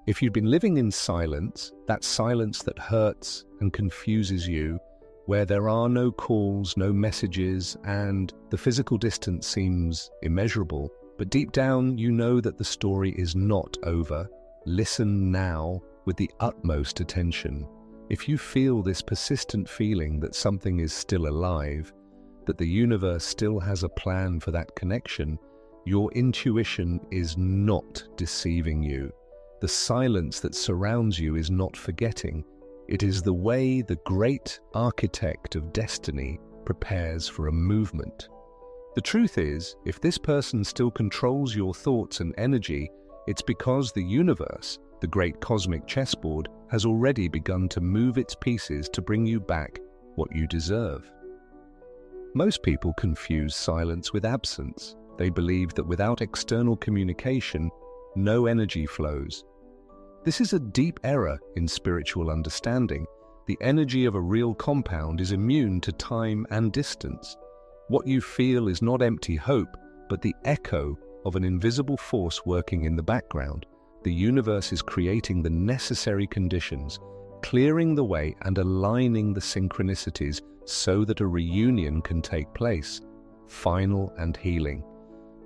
If you've been living in silence, that silence that hurts and confuses you, where there are no calls, no messages, and the physical distance seems immeasurable, but deep down you know that the story is not over, listen now with the utmost attention. If you feel this persistent feeling that something is still alive, that the universe still has a plan for that connection, your intuition is not deceiving you. The silence that surrounds you is not forgetting. It is the way the great architect of destiny prepares for a movement. The truth is, if this person still controls your thoughts and energy, it's because the universe, the great cosmic chessboard, has already begun to move its pieces to bring you back what you deserve. Most people confuse silence with absence. They believe that without external communication, no energy flows. This is a deep error in spiritual understanding. The energy of a real compound is immune to time and distance. What you feel is not empty hope, but the echo of an invisible force working in the background. The universe is creating the necessary conditions, clearing the way and aligning the synchronicities so that a reunion can take place, final and healing.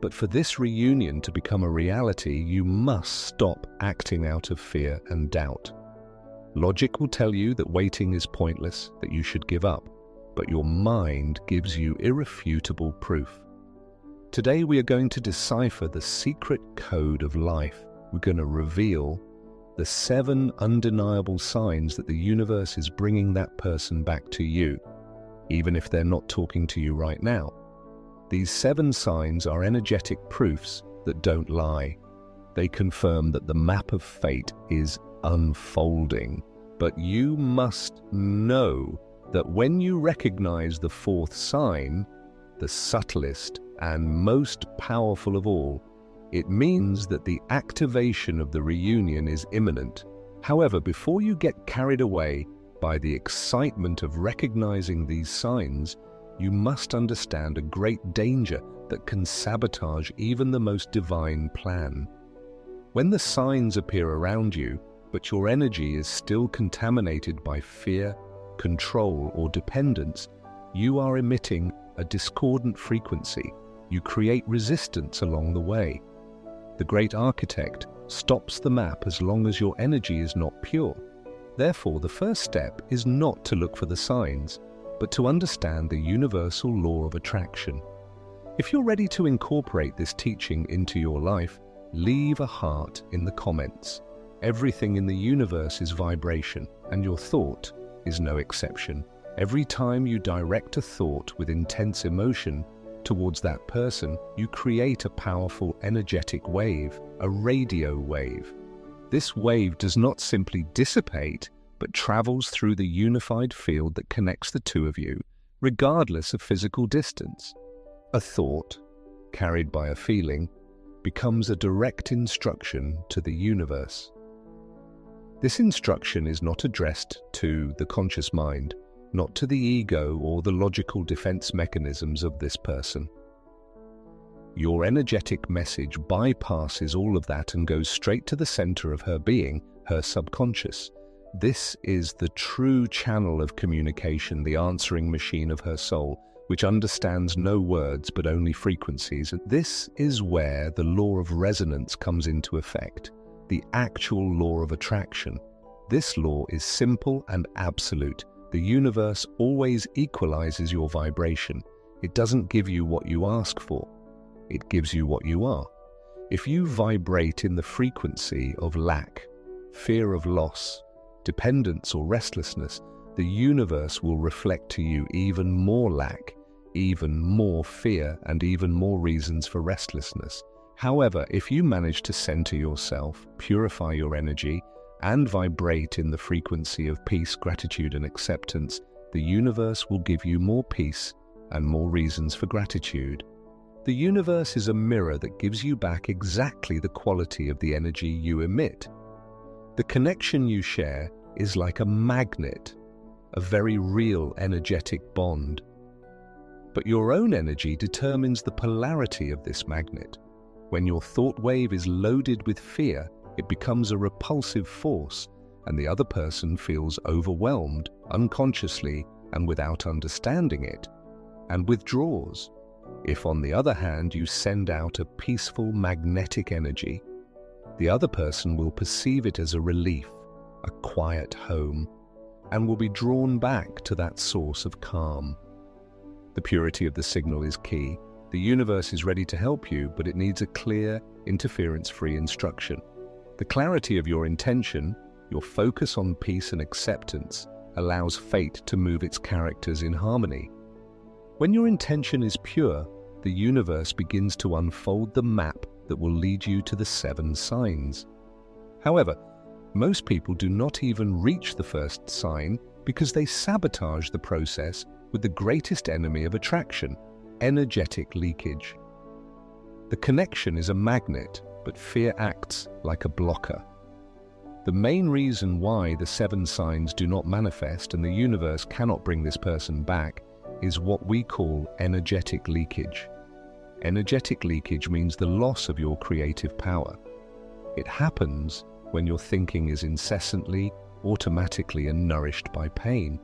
But for this reunion to become a reality, you must stop acting out of fear and doubt. Logic will tell you that waiting is pointless, that you should give up, but your mind gives you irrefutable proof. Today we are going to decipher the secret code of life. We're going to reveal the 7 undeniable signs that the universe is bringing that person back to you, even if they're not talking to you right now. These 7 signs are energetic proofs that don't lie. They confirm that the map of fate is unfolding. But you must know that when you recognize the 4th sign, the subtlest and most powerful of all, it means that the activation of the reunion is imminent. However, before you get carried away by the excitement of recognizing these signs, you must understand a great danger that can sabotage even the most divine plan. When the signs appear around you, but your energy is still contaminated by fear, control, or dependence, you are emitting a discordant frequency. You create resistance along the way. The great architect stops the map as long as your energy is not pure. Therefore, the first step is not to look for the signs, but to understand the universal law of attraction. If you're ready to incorporate this teaching into your life, leave a heart in the comments. Everything in the universe is vibration, and your thought is no exception. Every time you direct a thought with intense emotion towards that person, you create a powerful energetic wave, a radio wave. This wave does not simply dissipate, but travels through the unified field that connects the two of you, regardless of physical distance. A thought, carried by a feeling, becomes a direct instruction to the universe. This instruction is not addressed to the conscious mind, not to the ego or the logical defense mechanisms of this person. Your energetic message bypasses all of that and goes straight to the center of her being, her subconscious. This is the true channel of communication, the answering machine of her soul, which understands no words but only frequencies. This is where the law of resonance comes into effect, the actual law of attraction. This law is simple and absolute. The universe always equalizes your vibration. It doesn't give you what you ask for. It gives you what you are. If you vibrate in the frequency of lack, fear of loss, dependence or restlessness, the universe will reflect to you even more lack, even more fear, and even more reasons for restlessness. However, if you manage to center yourself, purify your energy, and vibrate in the frequency of peace, gratitude, and acceptance, the universe will give you more peace and more reasons for gratitude. The universe is a mirror that gives you back exactly the quality of the energy you emit. The connection you share is like a magnet, a very real energetic bond. But your own energy determines the polarity of this magnet. When your thought wave is loaded with fear, it becomes a repulsive force, and the other person feels overwhelmed, unconsciously and without understanding it, and withdraws. If, on the other hand, you send out a peaceful magnetic energy, the other person will perceive it as a relief, a quiet home, and will be drawn back to that source of calm. The purity of the signal is key. The universe is ready to help you, but it needs a clear, interference-free instruction. The clarity of your intention, your focus on peace and acceptance, allows fate to move its characters in harmony. When your intention is pure, the universe begins to unfold the map that will lead you to the 7 signs. However, most people do not even reach the first sign because they sabotage the process with the greatest enemy of attraction, energetic leakage. The connection is a magnet, but fear acts like a blocker. The main reason why the 7 signs do not manifest and the universe cannot bring this person back is what we call energetic leakage. Energetic leakage means the loss of your creative power. It happens when your thinking is incessantly, automatically and nourished by pain.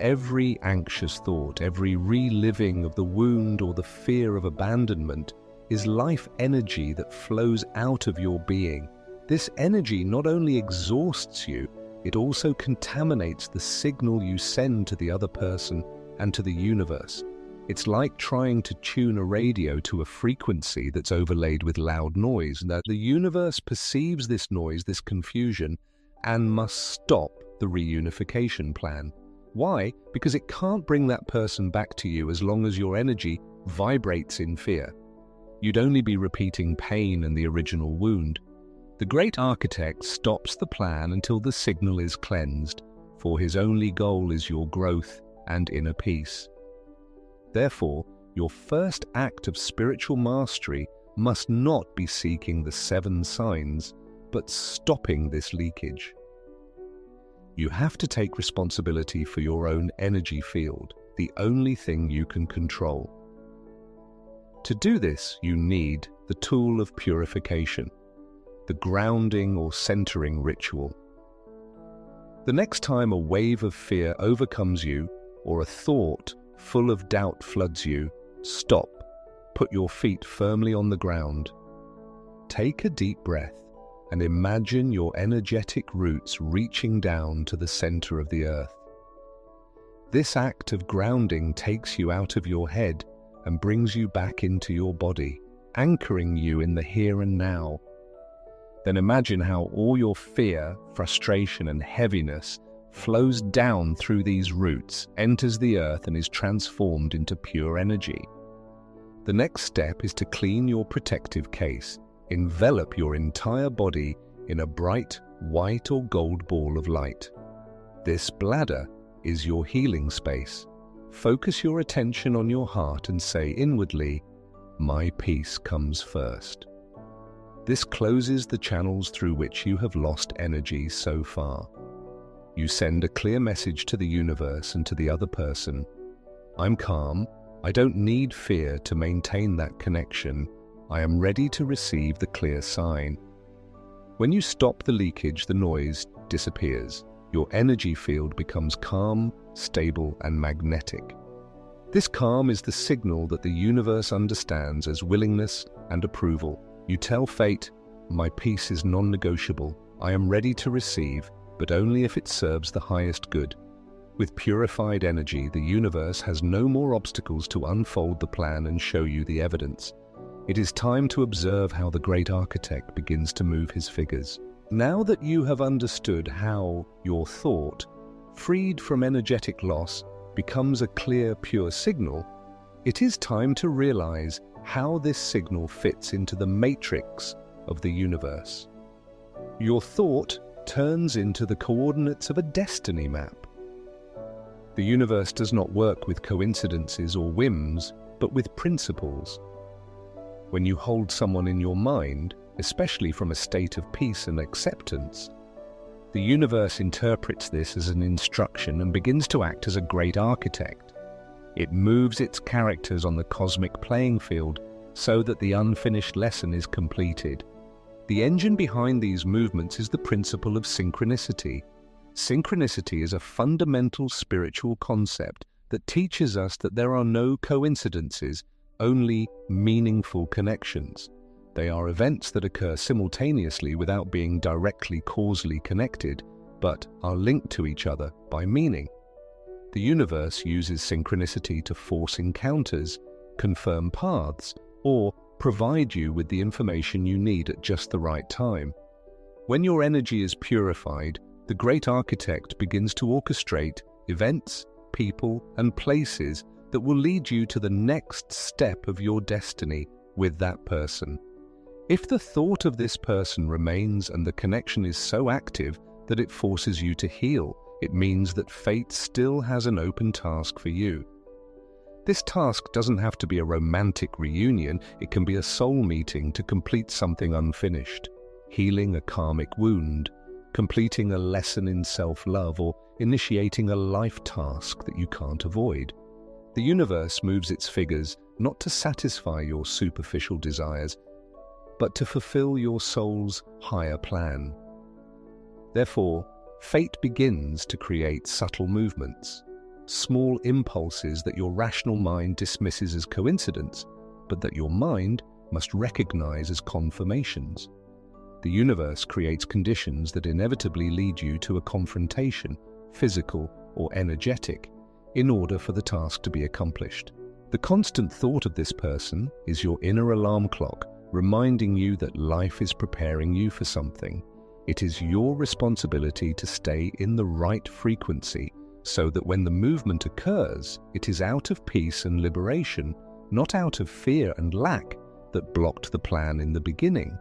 Every anxious thought, every reliving of the wound or the fear of abandonment is life energy that flows out of your being. This energy not only exhausts you, it also contaminates the signal you send to the other person and to the universe. It's like trying to tune a radio to a frequency that's overlaid with loud noise. Now, the universe perceives this noise, this confusion, and must stop the reunification plan. Why? Because it can't bring that person back to you as long as your energy vibrates in fear. You'd only be repeating pain and the original wound. The great architect stops the plan until the signal is cleansed, for his only goal is your growth and inner peace. Therefore, your first act of spiritual mastery must not be seeking the 7 signs, but stopping this leakage. You have to take responsibility for your own energy field, the only thing you can control. To do this, you need the tool of purification, the grounding or centering ritual. The next time a wave of fear overcomes you, or a thought full of doubt floods you, stop. Put your feet firmly on the ground. Take a deep breath and imagine your energetic roots reaching down to the center of the earth. This act of grounding takes you out of your head and brings you back into your body, anchoring you in the here and now. Then imagine how all your fear, frustration, and heaviness flows down through these roots, enters the earth, and is transformed into pure energy. The next step is to clean your protective case. Envelop your entire body in a bright white or gold ball of light. This bladder is your healing space. Focus your attention on your heart and say inwardly, "My peace comes first." This closes the channels through which you have lost energy so far. You send a clear message to the universe and to the other person. I'm calm. I don't need fear to maintain that connection. I am ready to receive the clear sign. When you stop the leakage, the noise disappears. Your energy field becomes calm, stable, and magnetic. This calm is the signal that the universe understands as willingness and approval. You tell fate, "My peace is non-negotiable. I am ready to receive, but only if it serves the highest good." With purified energy, the universe has no more obstacles to unfold the plan and show you the evidence. It is time to observe how the great architect begins to move his figures. Now that you have understood how your thought, freed from energetic loss, becomes a clear, pure signal, it is time to realize how this signal fits into the matrix of the universe. Your thought turns into the coordinates of a destiny map. The universe does not work with coincidences or whims, but with principles. When you hold someone in your mind, especially from a state of peace and acceptance, the universe interprets this as an instruction and begins to act as a great architect. It moves its characters on the cosmic playing field so that the unfinished lesson is completed. The engine behind these movements is the principle of synchronicity. Synchronicity is a fundamental spiritual concept that teaches us that there are no coincidences, only meaningful connections. They are events that occur simultaneously without being directly causally connected, but are linked to each other by meaning. The universe uses synchronicity to force encounters, confirm paths, or provide you with the information you need at just the right time. When your energy is purified, the great architect begins to orchestrate events, people, and places that will lead you to the next step of your destiny with that person. If the thought of this person remains and the connection is so active that it forces you to heal, it means that fate still has an open task for you. This task doesn't have to be a romantic reunion, it can be a soul meeting to complete something unfinished, healing a karmic wound, completing a lesson in self-love, or initiating a life task that you can't avoid. The universe moves its figures not to satisfy your superficial desires, but to fulfill your soul's higher plan. Therefore, fate begins to create subtle movements, small impulses that your rational mind dismisses as coincidence, but that your mind must recognize as confirmations. The universe creates conditions that inevitably lead you to a confrontation, physical or energetic, in order for the task to be accomplished. The constant thought of this person is your inner alarm clock, reminding you that life is preparing you for something. It is your responsibility to stay in the right frequency so that when the movement occurs, it is out of peace and liberation, not out of fear and lack that blocked the plan in the beginning.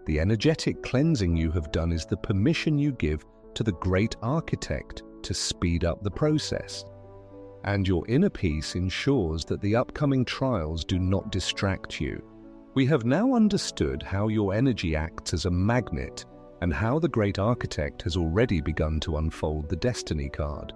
The energetic cleansing you have done is the permission you give to the great architect to speed up the process. And your inner peace ensures that the upcoming trials do not distract you. We have now understood how your energy acts as a magnet and how the great architect has already begun to unfold the destiny card.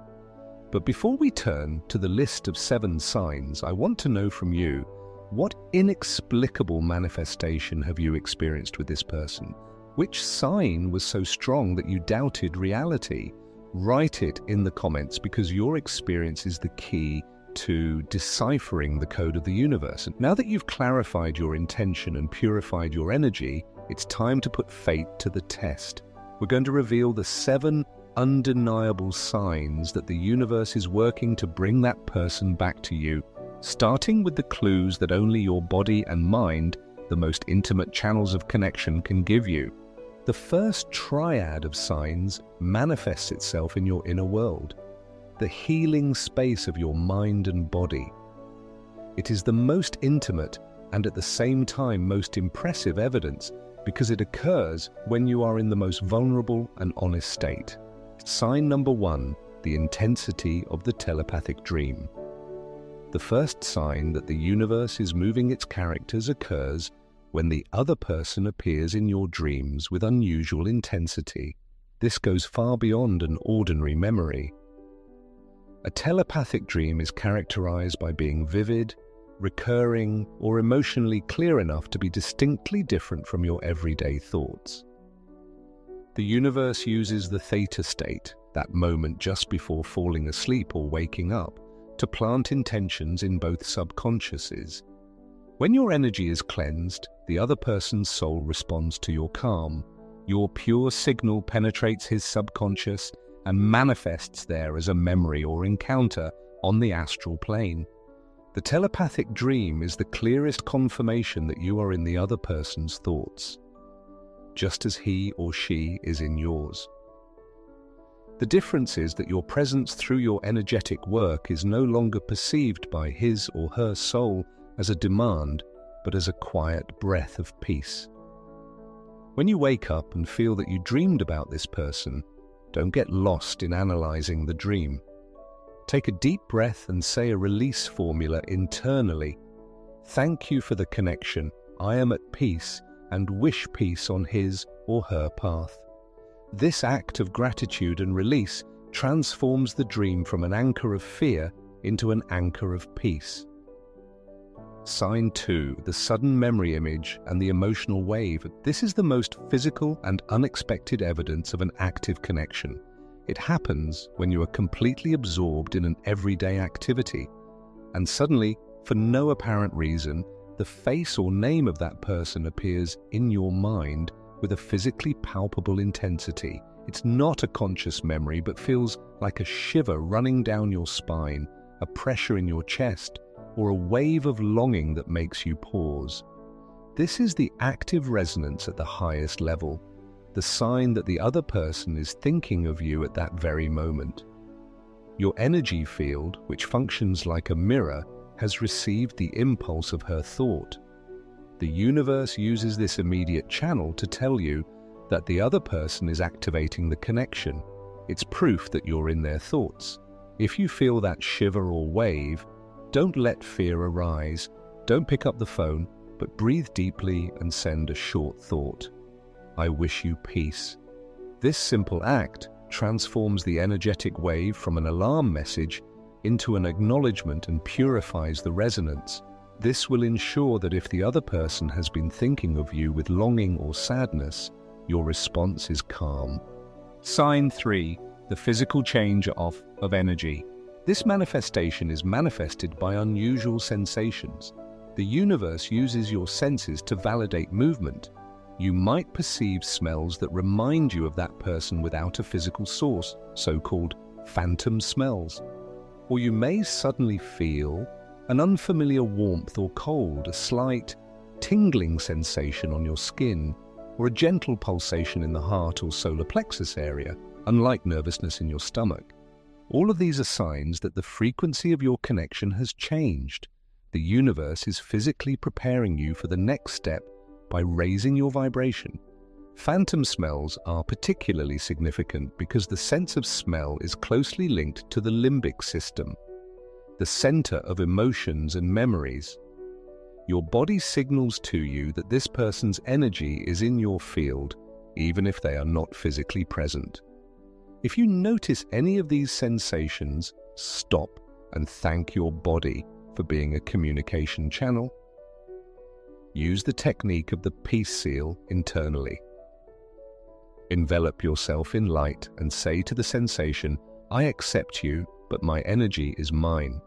But before we turn to the list of 7 signs, I want to know from you, what inexplicable manifestation have you experienced with this person? Which sign was so strong that you doubted reality? Write it in the comments, because your experience is the key to deciphering the code of the universe. And now that you've clarified your intention and purified your energy, it's time to put fate to the test. We're going to reveal the 7 undeniable signs that the universe is working to bring that person back to you, starting with the clues that only your body and mind, the most intimate channels of connection, can give you. The first triad of signs manifests itself in your inner world, the healing space of your mind and body. It is the most intimate and at the same time most impressive evidence, because it occurs when you are in the most vulnerable and honest state. Sign number 1, the intensity of the telepathic dream. The first sign that the universe is moving its characters occurs when the other person appears in your dreams with unusual intensity. This goes far beyond an ordinary memory. A telepathic dream is characterized by being vivid, recurring, or emotionally clear enough to be distinctly different from your everyday thoughts. The universe uses the theta state, that moment just before falling asleep or waking up, to plant intentions in both subconsciouses. When your energy is cleansed, the other person's soul responds to your calm. Your pure signal penetrates his subconscious and manifests there as a memory or encounter on the astral plane. The telepathic dream is the clearest confirmation that you are in the other person's thoughts, just as he or she is in yours. The difference is that your presence through your energetic work is no longer perceived by his or her soul as a demand, but as a quiet breath of peace. When you wake up and feel that you dreamed about this person, don't get lost in analyzing the dream. Take a deep breath and say a release formula internally. Thank you for the connection. I am at peace and wish peace on his or her path. This act of gratitude and release transforms the dream from an anchor of fear into an anchor of peace. Sign 2, the sudden memory image and the emotional wave. This is the most physical and unexpected evidence of an active connection. It happens when you are completely absorbed in an everyday activity, and suddenly, for no apparent reason, the face or name of that person appears in your mind with a physically palpable intensity. It's not a conscious memory, but feels like a shiver running down your spine, a pressure in your chest, or a wave of longing that makes you pause. This is the active resonance at the highest level, the sign that the other person is thinking of you at that very moment. Your energy field, which functions like a mirror, has received the impulse of her thought. The universe uses this immediate channel to tell you that the other person is activating the connection. It's proof that you're in their thoughts. If you feel that shiver or wave, don't let fear arise. Don't pick up the phone, but breathe deeply and send a short thought. I wish you peace. This simple act transforms the energetic wave from an alarm message into an acknowledgement and purifies the resonance. This will ensure that if the other person has been thinking of you with longing or sadness, your response is calm. Sign 3, the physical change of energy. This manifestation is manifested by unusual sensations. The universe uses your senses to validate movement. You might perceive smells that remind you of that person without a physical source, so-called phantom smells. Or you may suddenly feel an unfamiliar warmth or cold, a slight tingling sensation on your skin, or a gentle pulsation in the heart or solar plexus area, unlike nervousness in your stomach. All of these are signs that the frequency of your connection has changed. The universe is physically preparing you for the next step by raising your vibration. Phantom smells are particularly significant because the sense of smell is closely linked to the limbic system, the center of emotions and memories. Your body signals to you that this person's energy is in your field, even if they are not physically present. If you notice any of these sensations, stop and thank your body for being a communication channel. Use the technique of the peace seal internally. Envelop yourself in light and say to the sensation, I accept you, but my energy is mine.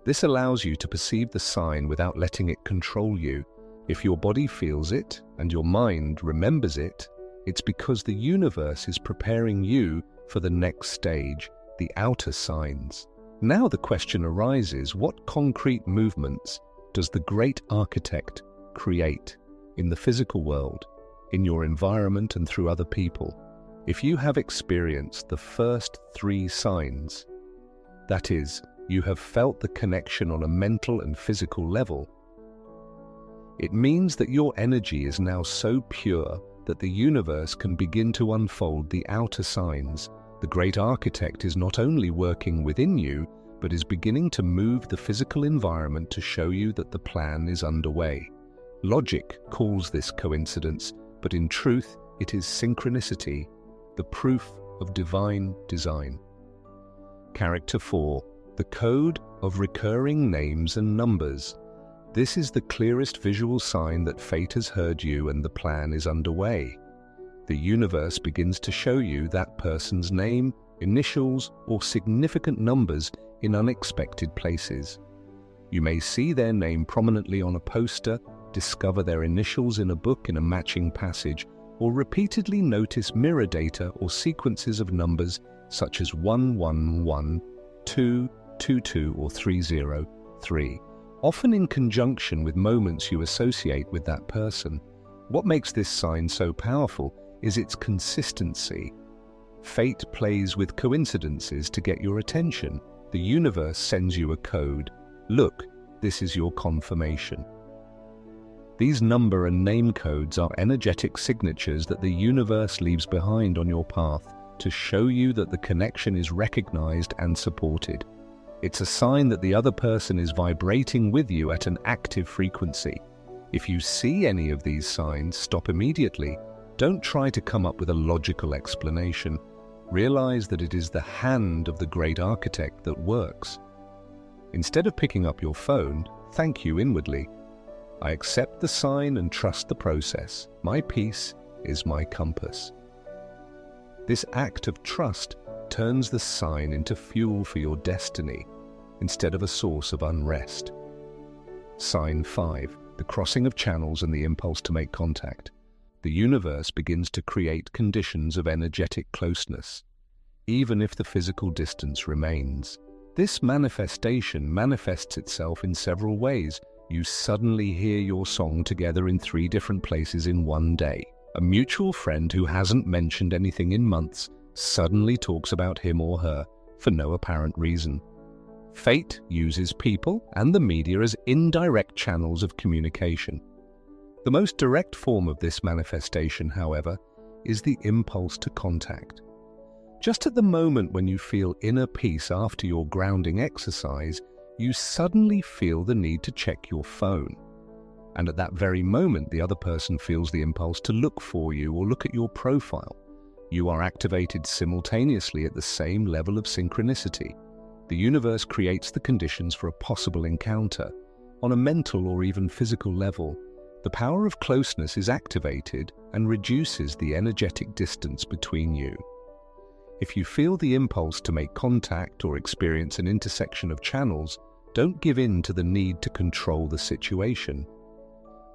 This allows you to perceive the sign without letting it control you. If your body feels it and your mind remembers it, it's because the universe is preparing you for the next stage, the outer signs. Now the question arises, what concrete movements does the great architect create in the physical world, in your environment and through other people? If you have experienced the first 3 signs, that is, you have felt the connection on a mental and physical level, it means that your energy is now so pure that the universe can begin to unfold the outer signs. The great architect is not only working within you, but is beginning to move the physical environment to show you that the plan is underway. Logic calls this coincidence, but in truth, it is synchronicity, the proof of divine design. Character 4. The code of recurring names and numbers. This is the clearest visual sign that fate has heard you and the plan is underway. The universe begins to show you that person's name, initials, or significant numbers in unexpected places. You may see their name prominently on a poster, discover their initials in a book in a matching passage, or repeatedly notice mirror data or sequences of numbers such as 111, 222, or 303, often in conjunction with moments you associate with that person. What makes this sign so powerful is its consistency. Fate plays with coincidences to get your attention. The universe sends you a code. Look, this is your confirmation. These number and name codes are energetic signatures that the universe leaves behind on your path to show you that the connection is recognized and supported. It's a sign that the other person is vibrating with you at an active frequency. If you see any of these signs, stop immediately. Don't try to come up with a logical explanation. Realize that it is the hand of the great architect that works. Instead of picking up your phone, thank you inwardly. I accept the sign and trust the process. My peace is my compass. This act of trust turns the sign into fuel for your destiny instead of a source of unrest. Sign 5, the crossing of channels and the impulse to make contact. The universe begins to create conditions of energetic closeness, even if the physical distance remains. This manifestation manifests itself in several ways. You suddenly hear your song together in 3 different places in one day. A mutual friend who hasn't mentioned anything in months suddenly talks about him or her for no apparent reason. Fate uses people and the media as indirect channels of communication. The most direct form of this manifestation, however, is the impulse to contact. Just at the moment when you feel inner peace after your grounding exercise, you suddenly feel the need to check your phone. And at that very moment, the other person feels the impulse to look for you or look at your profile. You are activated simultaneously at the same level of synchronicity. The universe creates the conditions for a possible encounter. On a mental or even physical level, the power of closeness is activated and reduces the energetic distance between you. If you feel the impulse to make contact or experience an intersection of channels, don't give in to the need to control the situation.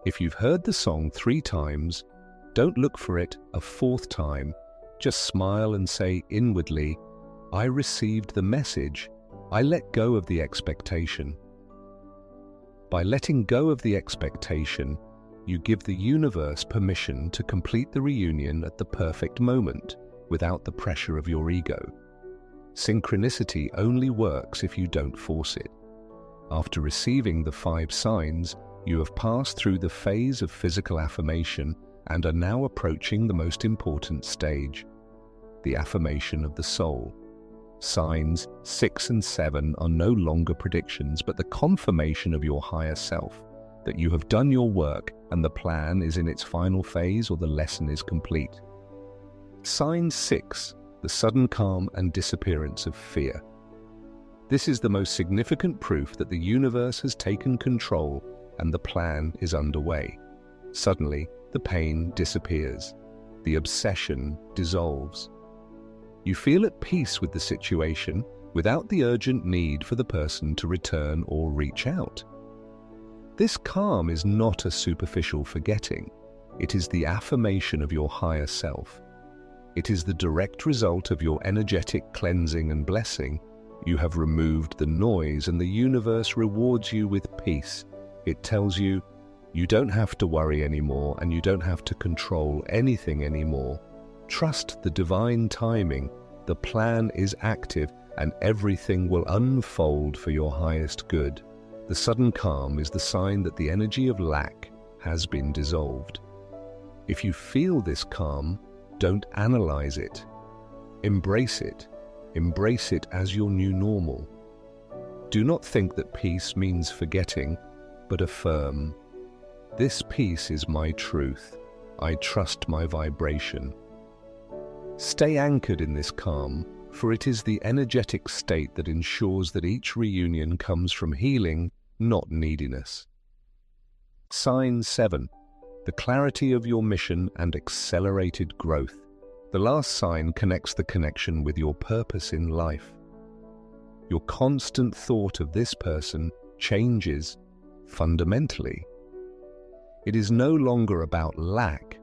If you've heard the song 3 times, don't look for it a 4th time. Just smile and say inwardly, I received the message. I let go of the expectation. By letting go of the expectation, you give the universe permission to complete the reunion at the perfect moment, without the pressure of your ego. Synchronicity only works if you don't force it. After receiving the 5 signs, you have passed through the phase of physical affirmation and are now approaching the most important stage, the affirmation of the soul. Signs 6 and 7 are no longer predictions, but the confirmation of your higher self, that you have done your work and the plan is in its final phase or the lesson is complete. Sign 6, the sudden calm and disappearance of fear. This is the most significant proof that the universe has taken control and the plan is underway. Suddenly, the pain disappears. The obsession dissolves. You feel at peace with the situation without the urgent need for the person to return or reach out. This calm is not a superficial forgetting. It is the affirmation of your higher self. It is the direct result of your energetic cleansing and blessing. You have removed the noise and the universe rewards you with peace. It tells you, you don't have to worry anymore and you don't have to control anything anymore. Trust the divine timing. The plan is active and everything will unfold for your highest good. The sudden calm is the sign that the energy of lack has been dissolved. If you feel this calm, don't analyze it. Embrace it. Embrace it as your new normal. Do not think that peace means forgetting, but affirm, this peace is my truth. I trust my vibration. Stay anchored in this calm, for it is the energetic state that ensures that each reunion comes from healing, not neediness. Sign 7. The clarity of your mission and accelerated growth. The last sign connects the connection with your purpose in life. Your constant thought of this person changes fundamentally. It is no longer about lack,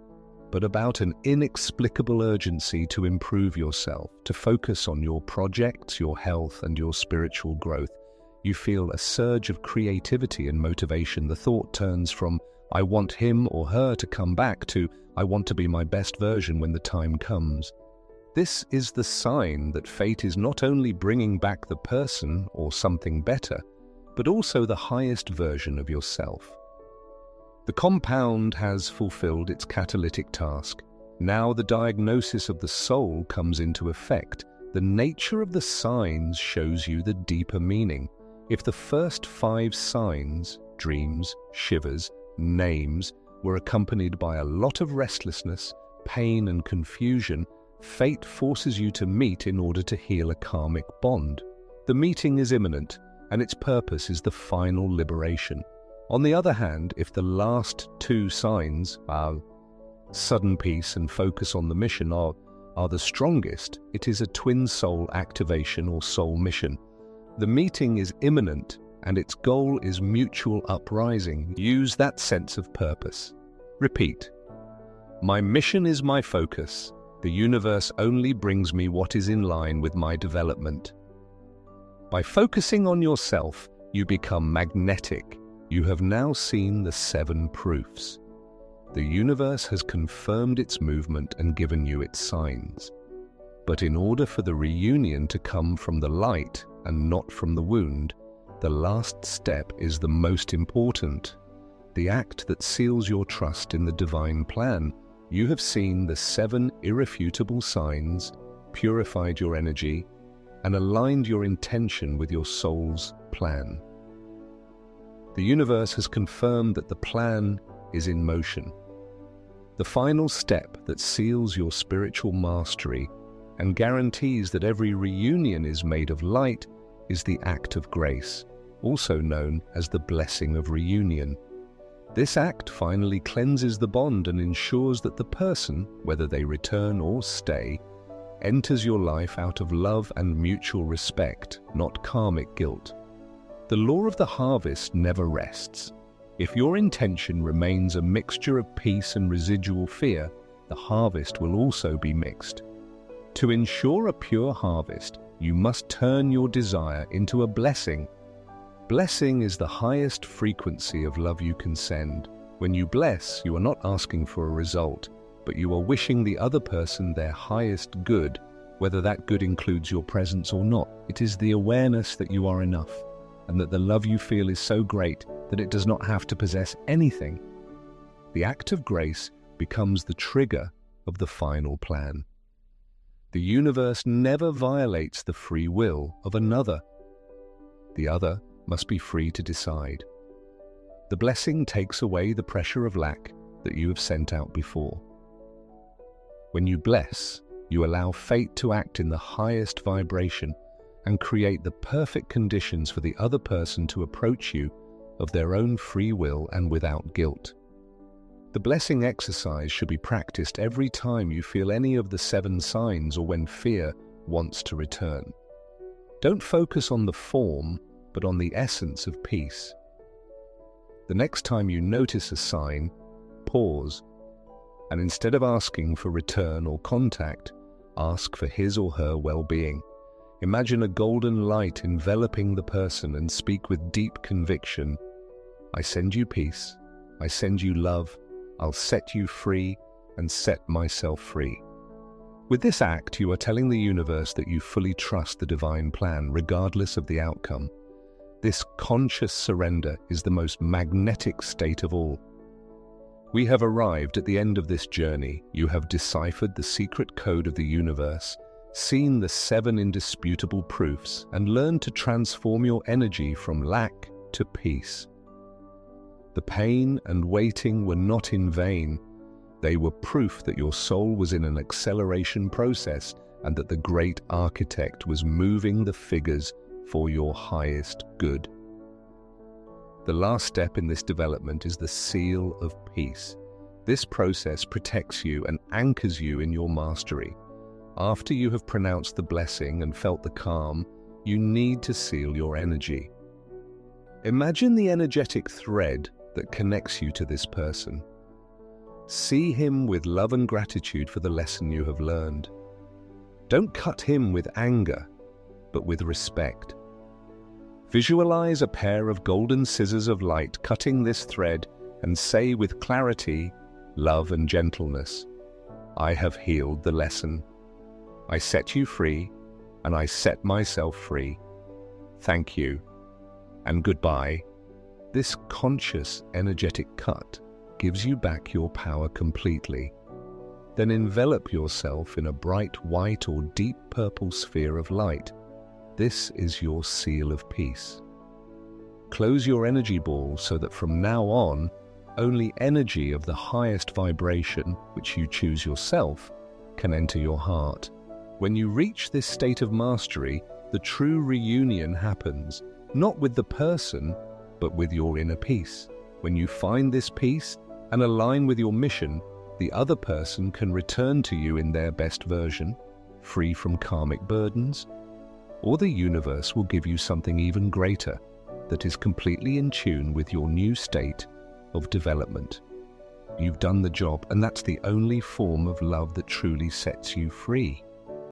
but about an inexplicable urgency to improve yourself, to focus on your projects, your health, and your spiritual growth. You feel a surge of creativity and motivation. The thought turns from, I want him or her to come back, to, I want to be my best version when the time comes. This is the sign that fate is not only bringing back the person or something better, but also the highest version of yourself. The compound has fulfilled its catalytic task. Now the diagnosis of the soul comes into effect. The nature of the signs shows you the deeper meaning. If the first 5 signs, dreams, shivers, names, were accompanied by a lot of restlessness, pain and confusion, fate forces you to meet in order to heal a karmic bond. The meeting is imminent. and its purpose is the final liberation. On the other hand, if the last two signs, sudden peace and focus on the mission, are the strongest, it is a twin soul activation or soul mission. The meeting is imminent, and its goal is mutual uprising. Use that sense of purpose. Repeat. My mission is my focus. The universe only brings me what is in line with my development. By focusing on yourself, you become magnetic. You have now seen the 7 proofs. The universe has confirmed its movement and given you its signs. But in order for the reunion to come from the light and not from the wound, the last step is the most important. The act that seals your trust in the divine plan. You have seen the 7 irrefutable signs, purified your energy, and aligned your intention with your soul's plan. The universe has confirmed that the plan is in motion. The final step that seals your spiritual mastery and guarantees that every reunion is made of light is the act of grace, also known as the blessing of reunion. This act finally cleanses the bond and ensures that the person, whether they return or stay, enters your life out of love and mutual respect, not karmic guilt. The law of the harvest never rests. If your intention remains a mixture of peace and residual fear, the harvest will also be mixed. To ensure a pure harvest, you must turn your desire into a blessing. Blessing is the highest frequency of love you can send. When you bless, you are not asking for a result, but you are wishing the other person their highest good, whether that good includes your presence or not. It is the awareness that you are enough, and that the love you feel is so great that it does not have to possess anything. The act of grace becomes the trigger of the final plan. The universe never violates the free will of another. The other must be free to decide. The blessing takes away the pressure of lack that you have sent out before. When you bless, you allow fate to act in the highest vibration and create the perfect conditions for the other person to approach you of their own free will and without guilt. The blessing exercise should be practiced every time you feel any of the 7 signs or when fear wants to return. Don't focus on the form, but on the essence of peace. The next time you notice a sign, pause, and instead of asking for return or contact, ask for his or her well-being. Imagine a golden light enveloping the person and speak with deep conviction. I send you peace. I send you love. I'll set you free and set myself free. With this act, you are telling the universe that you fully trust the divine plan, regardless of the outcome. This conscious surrender is the most magnetic state of all. We have arrived at the end of this journey. You have deciphered the secret code of the universe, seen the 7 indisputable proofs, and learned to transform your energy from lack to peace. The pain and waiting were not in vain. They were proof that your soul was in an acceleration process and that the great architect was moving the figures for your highest good. The last step in this development is the seal of peace. This process protects you and anchors you in your mastery. After you have pronounced the blessing and felt the calm, you need to seal your energy. Imagine the energetic thread that connects you to this person. See him with love and gratitude for the lesson you have learned. Don't cut him with anger, but with respect. Visualize a pair of golden scissors of light cutting this thread and say with clarity, love and gentleness, I have healed the lesson. I set you free, and I set myself free. Thank you, and goodbye. This conscious, energetic cut gives you back your power completely. Then envelop yourself in a bright white or deep purple sphere of light. This is your seal of peace. Close your energy ball so that from now on, only energy of the highest vibration, which you choose yourself, can enter your heart. When you reach this state of mastery, the true reunion happens. not with the person, but with your inner peace. When you find this peace and align with your mission, the other person can return to you in their best version, free from karmic burdens, or the universe will give you something even greater that is completely in tune with your new state of development. You've done the job, and that's the only form of love that truly sets you free.